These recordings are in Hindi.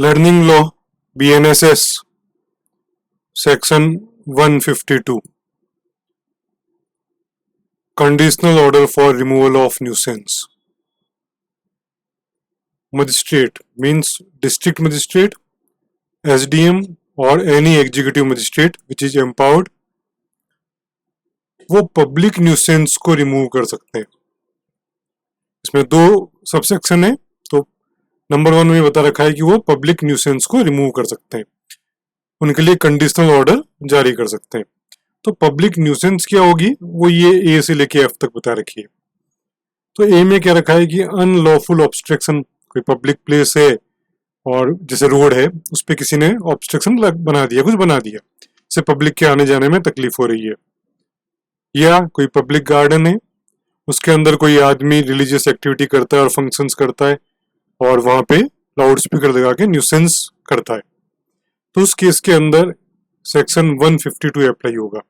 Learning law BNSS section 152 conditional order for removal of nuisance. Magistrate means district magistrate, SDM और any executive magistrate which is empowered, वो पब्लिक न्यूसेंस को रिमूव कर सकते हैं. इसमें दो सबसेक्शन है. तो नंबर 1 में बता रखा है कि वो पब्लिक न्यूसेंस को रिमूव कर सकते हैं, उनके लिए कंडीशनल ऑर्डर जारी कर सकते हैं. तो पब्लिक न्यूसेंस क्या होगी वो ये A से लेके F तक बता रखी है. तो A में क्या रखा है कि अनलॉफुल ऑब्स्ट्रक्शन, कोई पब्लिक प्लेस है और जैसे रोड है उस पर किसी ने ऑब्स्ट्रक्शन बना दिया, कुछ बना दिया, इससे पब्लिक के आने जाने में तकलीफ हो रही है. या कोई पब्लिक गार्डन है, उसके अंदर कोई आदमी रिलीजियस एक्टिविटी करता है और फंक्शंस करता है और वहां पे लाउड स्पीकर लगा के न्यूसेंस करता है, तो उस केस के अंदर सेक्शन 152 अप्लाई होगा.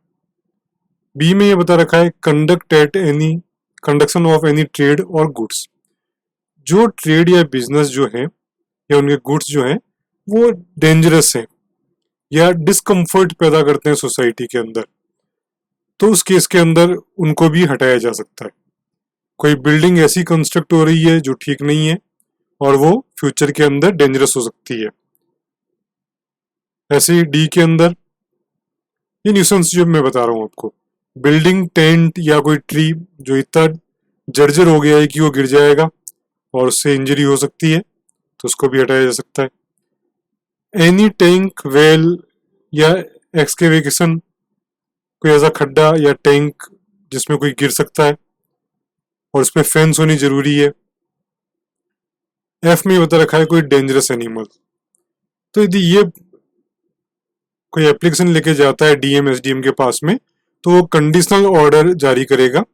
बी में ये बता रखा है कंडक्शन ऑफ एनी ट्रेड और गुड्स. जो ट्रेड या बिजनेस जो है या उनके गुड्स जो है वो डेंजरस है या डिस्कम्फर्ट पैदा करते हैं सोसाइटी के अंदर, तो उस केस के अंदर उनको भी हटाया जा सकता है. कोई बिल्डिंग ऐसी कंस्ट्रक्ट हो रही है जो ठीक नहीं है और वो फ्यूचर के अंदर डेंजरस हो सकती है. ऐसे ही डी के अंदर ये न्यूसेंस जो मैं बता रहा हूं आपको, बिल्डिंग, टेंट या कोई ट्री जो इतना जर्जर हो गया है कि वो गिर जाएगा और उससे इंजरी हो सकती है, तो उसको भी हटाया जा सकता है. एनी टैंक, वेल या एक्सकेवेशन, कोई ऐसा खड्डा या टैंक जिसमें कोई गिर सकता है और उस पर फेंस होनी जरूरी है. F में बता रखा है कोई डेंजरस एनिमल. तो यदि ये कोई एप्लीकेशन लेके जाता है DM SDM के पास में, तो वो कंडीशनल ऑर्डर जारी करेगा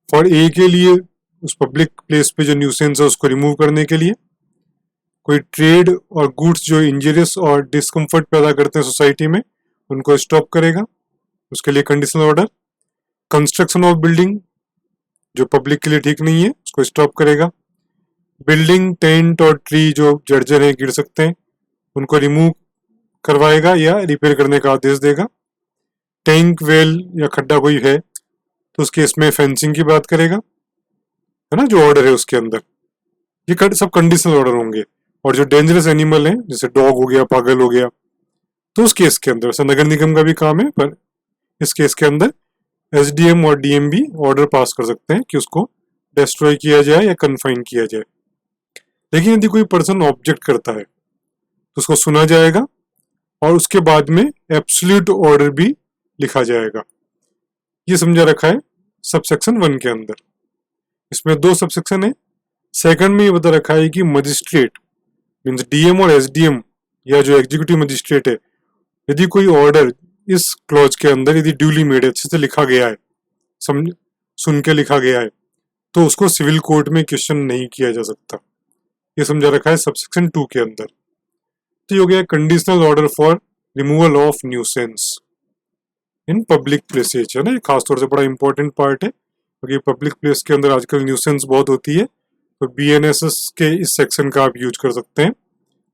फॉर A के लिए, उस पब्लिक प्लेस पे जो न्यूसेंस है उसको रिमूव करने के लिए. कोई ट्रेड और गुड्स जो इंजरियस और डिस्कम्फर्ट पैदा करते हैं सोसाइटी में उनको स्टॉप करेगा, उसके लिए conditional order. Construction of building जो पब्लिक के लिए ठीक नहीं है उसको स्टॉप करेगा. बिल्डिंग, टेंट और ट्री जो जर्जर हैं, गिर सकते हैं, उनको रिमूव करवाएगा या रिपेयर करने का आदेश देगा. टैंक, वेल या खड्डा कोई है तो उस केस में फेंसिंग की बात करेगा, है ना, जो ऑर्डर है उसके अंदर. ये सब कंडीशनल ऑर्डर होंगे. और जो डेंजरस एनिमल है जैसे डॉग हो गया, पागल हो गया, तो उस केस के अंदर वैसे नगर निगम का भी काम है, पर इस केस के अंदर SDM और DM भी ऑर्डर पास कर सकते हैं कि उसको डिस्ट्रॉय किया जाए या कन्फाइन किया जाए. लेकिन यदि कोई पर्सन ऑब्जेक्ट करता है तो उसको सुना जाएगा और उसके बाद में एब्सोल्यूट ऑर्डर भी लिखा जाएगा. ये समझा रखा है सबसेक्शन 1 के अंदर. इसमें 2 सबसेक्शन है. सेकंड में ये बता रखा है कि मजिस्ट्रेट मीन्स DM और SDM या जो एग्जीक्यूटिव मजिस्ट्रेट है, यदि कोई ऑर्डर इस क्लॉज के अंदर यदि ड्यूली मेड अच्छे से लिखा गया है, सुन के लिखा गया है, तो उसको सिविल कोर्ट में क्वेश्चन नहीं किया जा सकता. ये समझा रखा है सबसेक्शन 2 के अंदर. तो ये हो गया conditional order for removal of nuisance in public places, है ना. खासतौर से बड़ा इंपॉर्टेंट पार्ट है क्योंकि पब्लिक प्लेस के अंदर आजकल न्यूसेंस बहुत होती है. तो BNSS के इस सेक्शन का आप यूज कर सकते हैं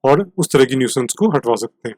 और उस तरह की न्यूसेंस को हटवा सकते हैं.